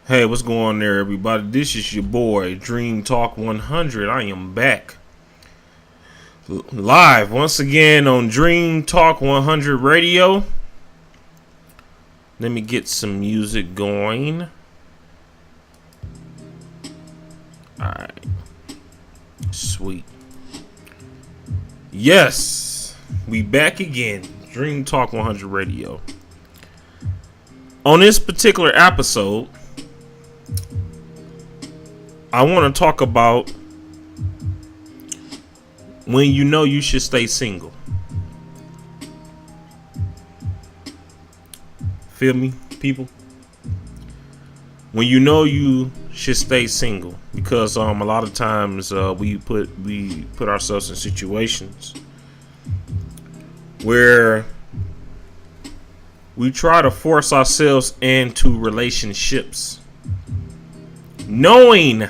Hey, what's going on there, everybody? This is your boy, Dream Talk 100. I am back live once again on Dream Talk 100 Radio. Let me get some music going. Alright. Sweet. Yes, we back again. Dream Talk 100 Radio. On this particular episode, I want to talk about when you know you should stay single. Feel me, people? When you know you should stay single, because a lot of times we put ourselves in situations where we try to force ourselves into relationships, knowing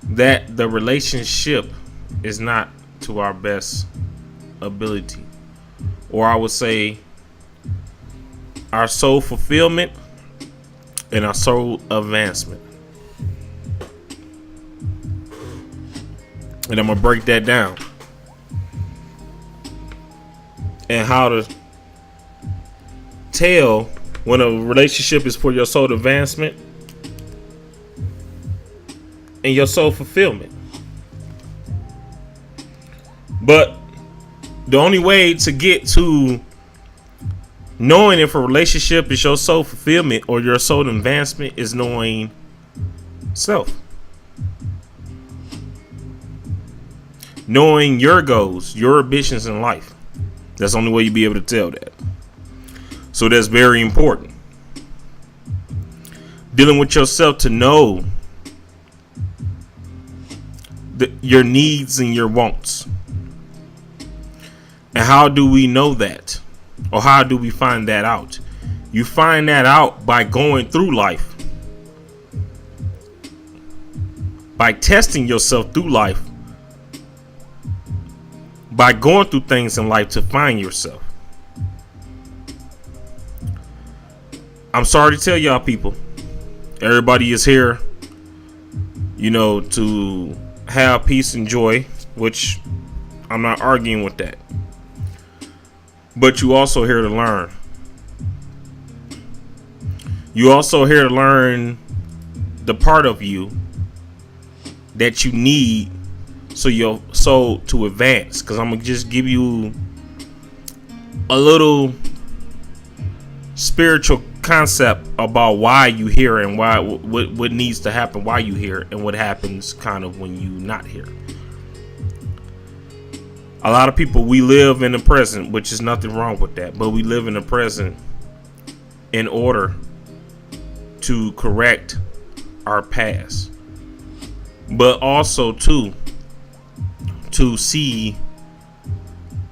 that the relationship is not to our best ability, or I would say our soul fulfillment and our soul advancement. And I'm gonna break that down and how to tell when a relationship is for your soul advancement and your soul fulfillment. But the only way to get to knowing if a relationship is your soul fulfillment or your soul advancement is knowing self. Knowing your goals, your ambitions in life. That's the only way you'll be able to tell that. So that's very important. Dealing with yourself to know your needs and your wants. And how do we know that? Or how do we find that out? You find that out by going through life. By testing yourself through life. By going through things in life to find yourself. I'm sorry to tell y'all people. Everybody is here, to have peace and joy, which I'm not arguing with that. But you also here to learn. You also here to learn the part of you that you need so your soul to advance. Because I'm going to just give you a little spiritual concept about why you here and why what needs to happen, why you here, and what happens kind of when you not here. A lot of people, we live in the present, which is nothing wrong with that, but we live in the present in order to correct our past, but also to see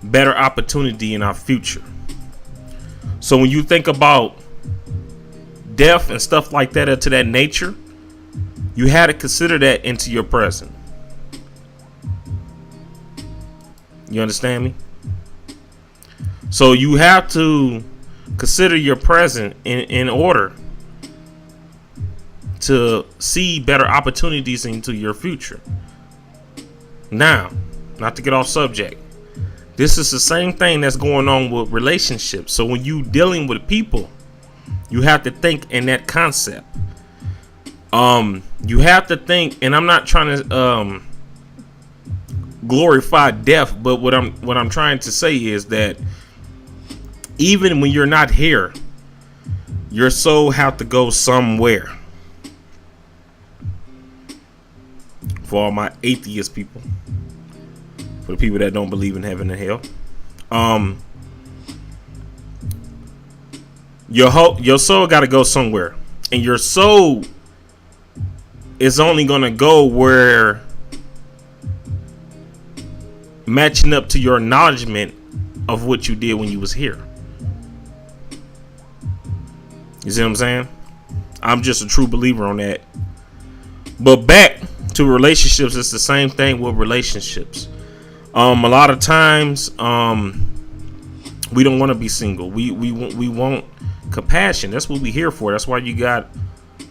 better opportunity in our future. So when you think about death and stuff like that, to that nature, you had to consider that into your present. You understand me? So you have to consider your present in order to see better opportunities into your future. Now, not to get off subject, this is the same thing that's going on with relationships. So when you dealing with people, you have to think in that concept. You have to think, and I'm not trying to glorify death, but what I'm trying to say is that even when you're not here, your soul have to go somewhere. For all my atheist people, for the people that don't believe in heaven and hell, your soul got to go somewhere, and your soul is only gonna go where matching up to your acknowledgement of what you did when you was here. You see what I'm saying? I'm just a true believer on that. But back to relationships, it's the same thing with relationships. A lot of times, we don't want to be single. We want compassion. That's what we're here for. That's why you got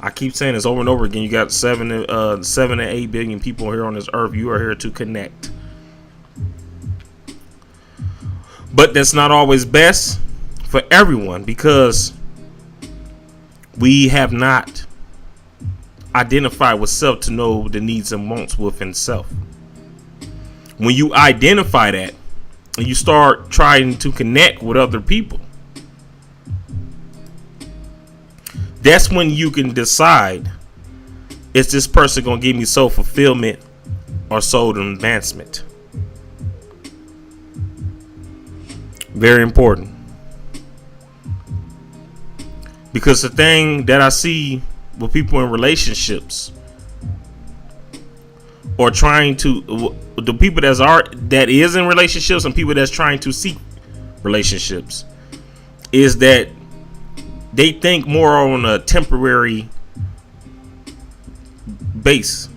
I keep saying this over and over again. You got 7 to 8 billion people here on this earth. You are here to connect. But that's not always best for everyone, because we have not identified with self to know the needs and wants within self. When you identify that and you start trying to connect with other people, that's when you can decide, is this person going to give me soul fulfillment or soul advancement? Very important. Because the thing that I see with people in relationships, or trying to, the people that is in relationships and people that's trying to seek relationships, is that they think more on a temporary base.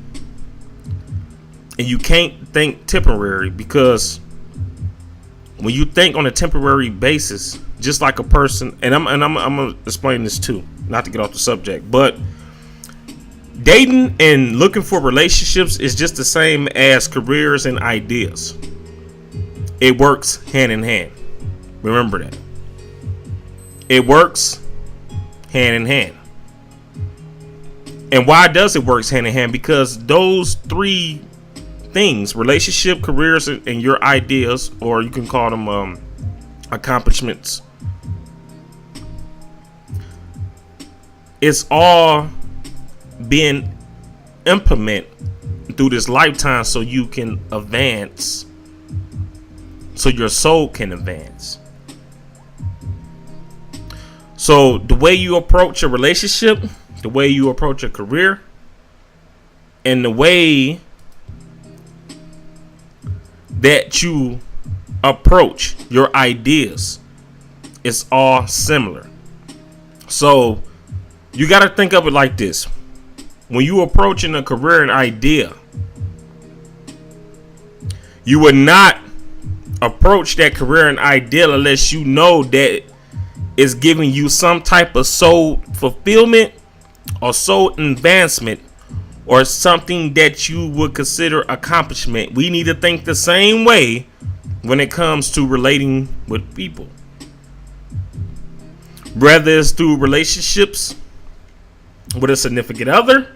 And you can't think temporary, because when you think on a temporary basis, just like a person, and I'm gonna explain this too, not to get off the subject, but dating and looking for relationships is just the same as careers and ideas. It works hand in hand. Remember that. It works hand in hand. And why does it work hand in hand? Because those three things, relationship, careers, and your ideas, or you can call them accomplishments, it's all being implemented through this lifetime so you can advance, so your soul can advance. So the way you approach a relationship, the way you approach a career, and the way that you approach your ideas is all similar. So you got to think of it like this. When you approaching a career and idea, you would not approach that career and idea unless you know that it's giving you some type of soul fulfillment or soul advancement, or something that you would consider accomplishment. We need to think the same way when it comes to relating with people, whether it's through relationships with a significant other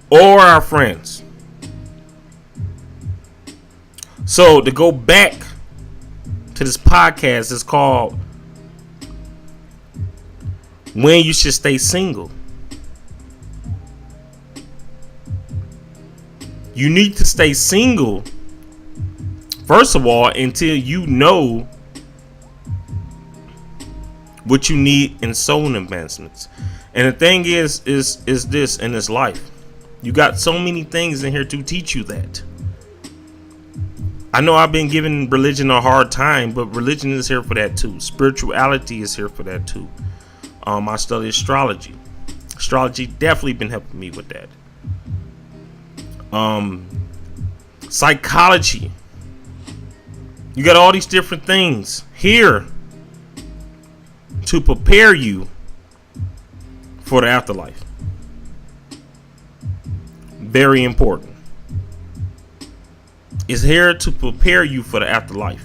or our friends. So to go back to this podcast, is called When You Should Stay Single. You need to stay single, first of all, until you know what you need in soul advancements. And the thing is this in this life, you got so many things in here to teach you that. I know I've been giving religion a hard time, but religion is here for that too. Spirituality is here for that too. I study astrology. Astrology definitely been helping me with that. Psychology. You got all these different things here to prepare you for the afterlife. Very important. It's here to prepare you for the afterlife.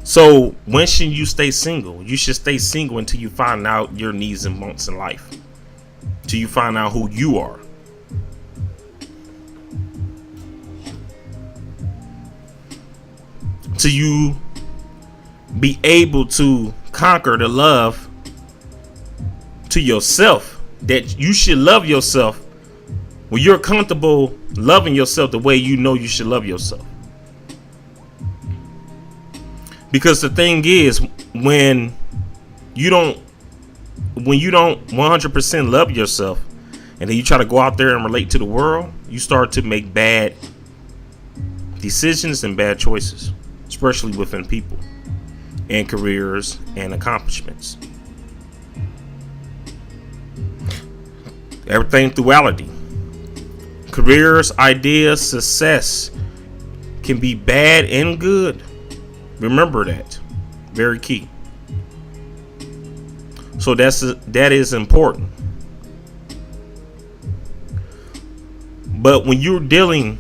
So when should you stay single? You should stay single until you find out your needs and wants in life. Till you find out who you are. Till you be able to conquer the love to yourself, that you should love yourself when you're comfortable loving yourself the way you know you should love yourself. Because the thing is, when you don't 100% love yourself, and then you try to go out there and relate to the world, you start to make bad decisions and bad choices, especially within people and careers and accomplishments. Everything duality. Careers, ideas, success can be bad and good. Remember that. Very key. So that is important. But when you're dealing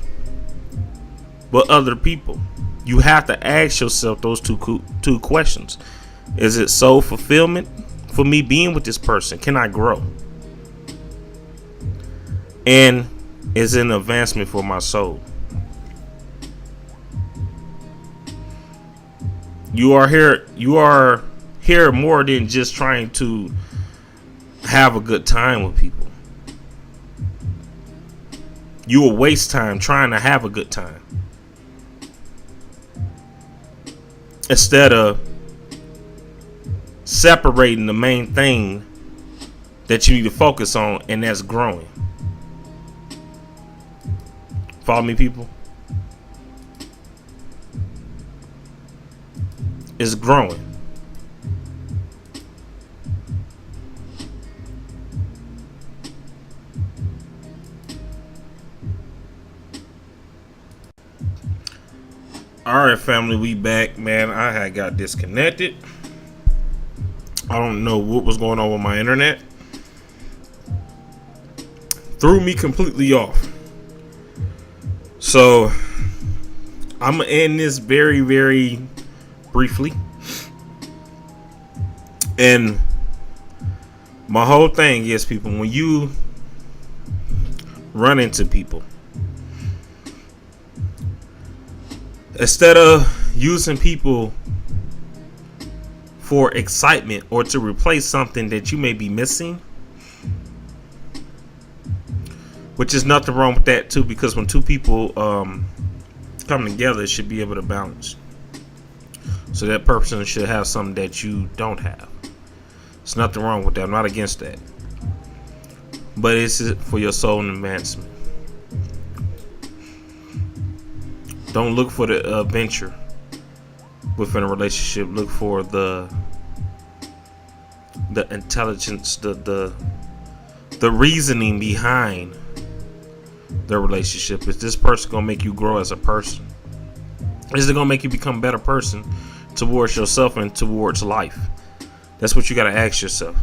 with other people, you have to ask yourself those two questions. Is it soul fulfillment for me being with this person? Can I grow? And is it an advancement for my soul? You are here more than just trying to have a good time with people. You will waste time trying to have a good time instead of separating the main thing that you need to focus on, and that's growing. Follow me, people? It's growing. All right, family, we back, man. I had got disconnected. I don't know what was going on with my internet. Threw me completely off. So I'm gonna end this very, very briefly. And my whole thing is, people, when you run into people, instead of using people for excitement or to replace something that you may be missing, which is nothing wrong with that too, because when two people come together, it should be able to balance. So that person should have something that you don't have. There's nothing wrong with that. I'm not against that. But it's for your soul and advancement. Don't look for the adventure within a relationship. Look for the intelligence, the reasoning behind the relationship. Is this person gonna make you grow as a person? Is it gonna make you become a better person towards yourself and towards life? That's what you gotta ask yourself.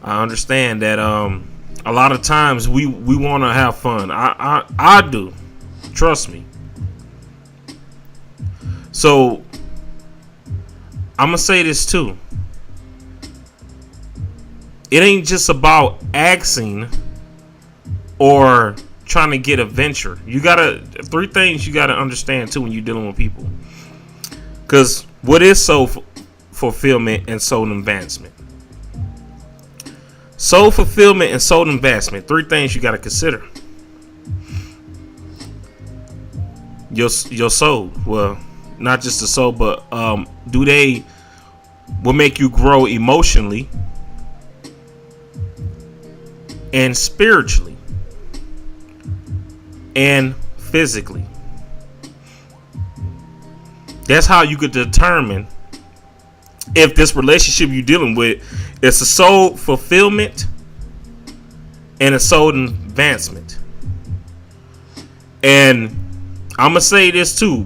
I understand that a lot of times we want to have fun. I do. Trust me. So I'm gonna say this too. It ain't just about asking or trying to get a venture. You gotta, three things you gotta understand too when you're dealing with people. Because what is soul fulfillment and soul advancement? Soul fulfillment and soul advancement. Three things you gotta consider. Your soul. Well, not just the soul, but do they will make you grow emotionally and spiritually and physically. That's how you could determine if this relationship you're dealing with is a soul fulfillment and a soul advancement. And I'm gonna say this too.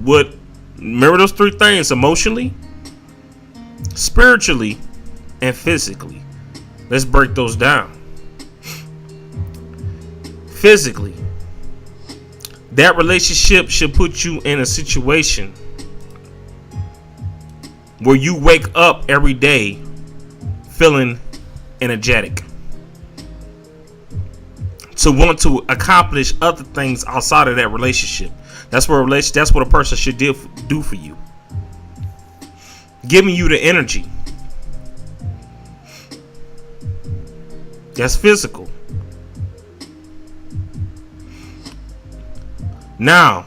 Remember those three things: emotionally, spiritually, and physically. Let's break those down. Physically, that relationship should put you in a situation where you wake up every day feeling energetic, to want to accomplish other things outside of that relationship. That's what a person should do for you, giving you the energy. That's physical. Now,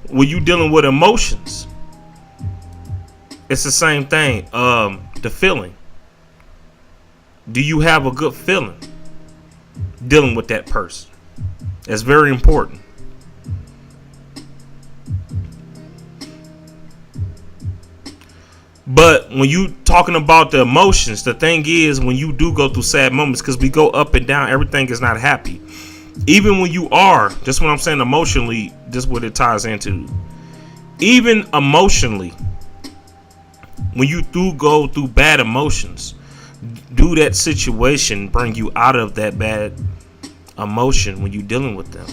when you dealing with emotions, it's the same thing. The feeling. Do you have a good feeling dealing with that person? That's very important. But when you talking about the emotions, the thing is, when you do go through sad moments, because we go up and down, everything is not happy. Even when you are, just what I'm saying, emotionally, just what it ties into. Even emotionally, when you do go through bad emotions, do that situation bring you out of that bad emotion when you're dealing with them?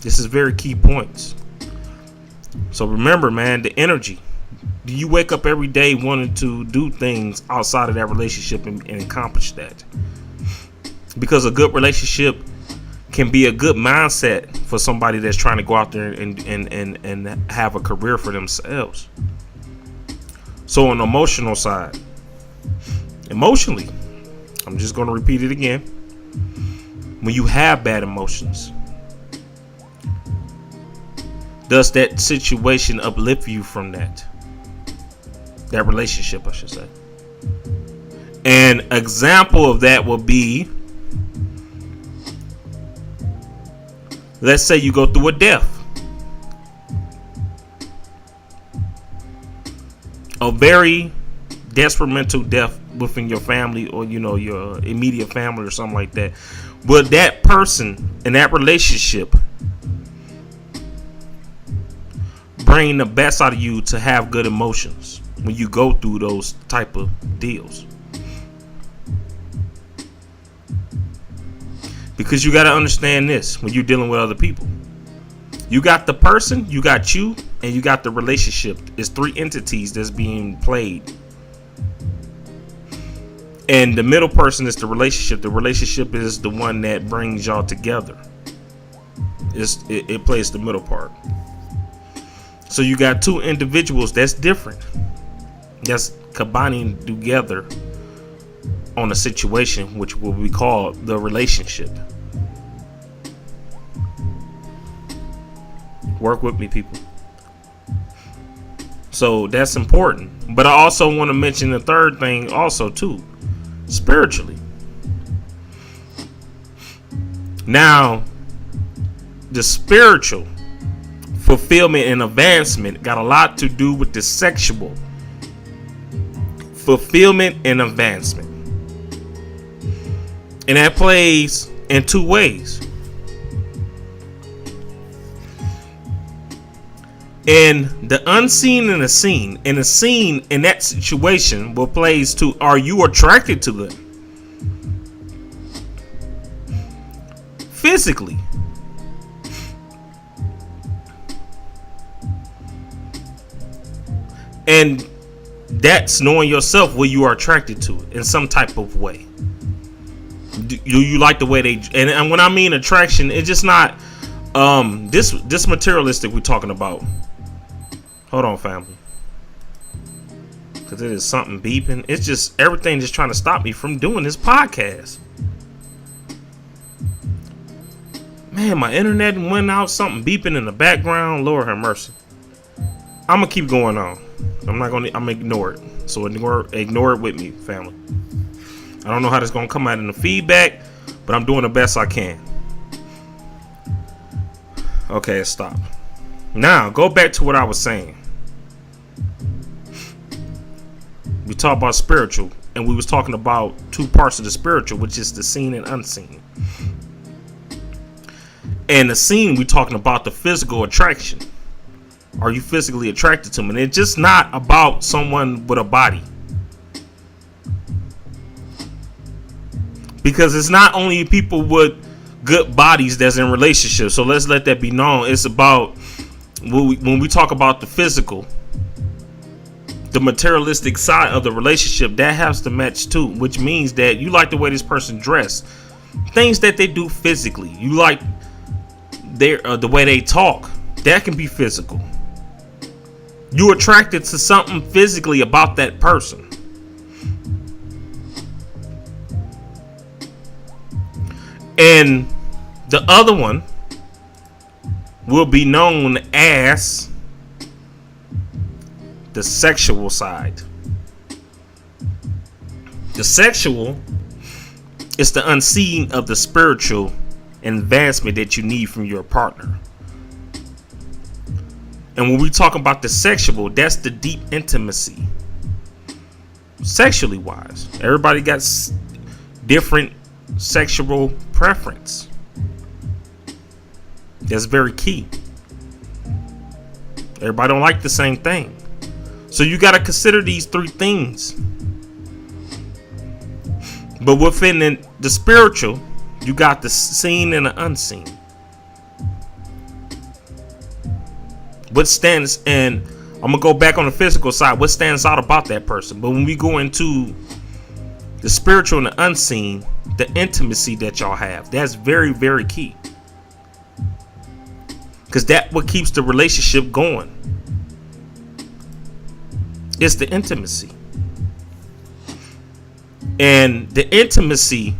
This is very key points. So remember, man, the energy. Do you wake up every day wanting to do things outside of that relationship and accomplish that? Because a good relationship can be a good mindset for somebody that's trying to go out there and have a career for themselves. So on the emotional side, emotionally, I'm just going to repeat it again. When you have bad emotions, does that situation uplift you from that relationship, I should say? An example of that will be, let's say you go through a death. A very detrimental death within your family, or your immediate family or something like that. Would that person in that relationship bring the best out of you to have good emotions when you go through those type of deals? Because you got to understand this when you're dealing with other people. You got the person, you got you, and you got the relationship. It's three entities that's being played. And the middle person is the relationship. The relationship is the one that brings y'all together. It plays the middle part. So you got two individuals that's different. That's combining together on a situation, which will be called the relationship. Work with me, people. So that's important. But I also want to mention the third thing also too. Spiritually. Now, the spiritual fulfillment and advancement got a lot to do with the sexual fulfillment and advancement. And that plays in two ways. And the unseen and the seen. And the seen in that situation will plays to, are you attracted to them? Physically. And that's knowing yourself where you are attracted to it in some type of way. Do you like the way they, and when I mean attraction, it's just not this materialistic we're talking about. Hold on, family. Because it is something beeping. It's just everything just trying to stop me from doing this podcast. Man, my internet went out. Something beeping in the background. Lord have mercy. I'm going to keep going on. I'm going to ignore it. So ignore it with me, family. I don't know how this going to come out in the feedback, but I'm doing the best I can. Okay, stop. Now, go back to what I was saying. We talked about spiritual, and we was talking about two parts of the spiritual, which is the seen and unseen. And the seen, we talking about the physical attraction. Are you physically attracted to them? And it's just not about someone with a body. Because it's not only people with good bodies that's in relationships. So let's let that be known. It's about when we talk about the physical, the materialistic side of the relationship, that has to match too, which means that you like the way this person dressed, things that they do physically. You like the way they talk. That can be physical. You're attracted to something physically about that person. And the other one will be known as the sexual side. The sexual is the unseen of the spiritual advancement that you need from your partner. And when we talk about the sexual, that's the deep intimacy. Sexually wise, everybody got different sexual preference. That's very key. Everybody don't like the same thing. So you got to consider these three things But within the spiritual, you got the seen and the unseen. What stands, and I'm gonna go back on the physical side, what stands out about that person. But when we go into the spiritual and the unseen, the intimacy that y'all have, that's very, very key. Because that's what keeps the relationship going. It's the intimacy. And the intimacy,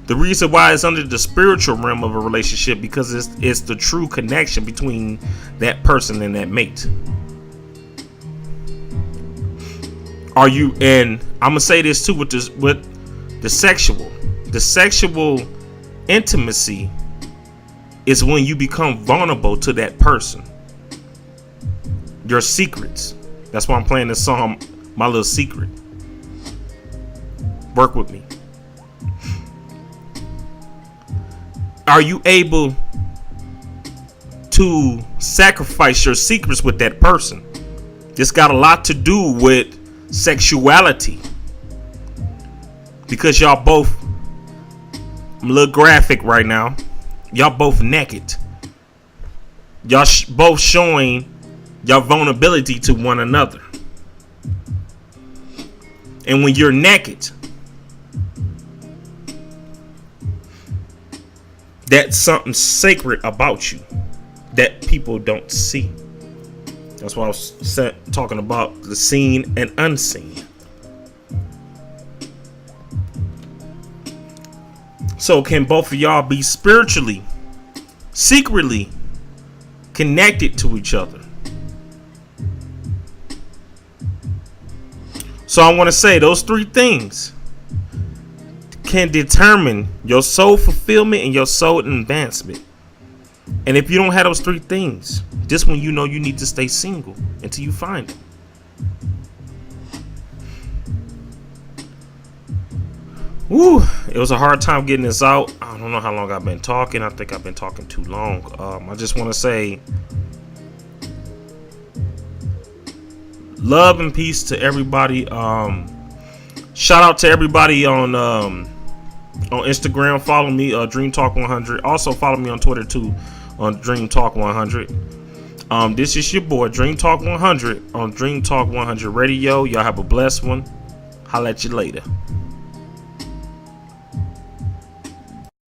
the reason why it's under the spiritual realm of a relationship, because it's the true connection between that person and that mate. Are you, and I'm gonna say this too with the sexual intimacy is when you become vulnerable to that person. Your secrets. That's why I'm playing this song, My Little Secret. Work with me. Are you able to sacrifice your secrets with that person? This got a lot to do with sexuality. Because y'all both, I'm a little graphic right now. Y'all both naked. Y'all both showing your vulnerability to one another. And when you're naked, that's something sacred about you that people don't see. That's why I was talking about the seen and unseen. So can both of y'all be spiritually, secretly connected to each other? So I want to say those three things can determine your soul fulfillment and your soul advancement. And if you don't have those three things, this one, you know, you need to stay single until you find it. Woo, it was a hard time getting this out. I don't know how long I've been talking. I think I've been talking too long. I just want to say love and peace to everybody. Shout out to everybody on Instagram. Follow me, Dream Talk 100. Also follow me on Twitter too, on Dream Talk 100. This is your boy Dream Talk 100 on Dream Talk 100 Radio. Y'all have a blessed one. Holla at you later.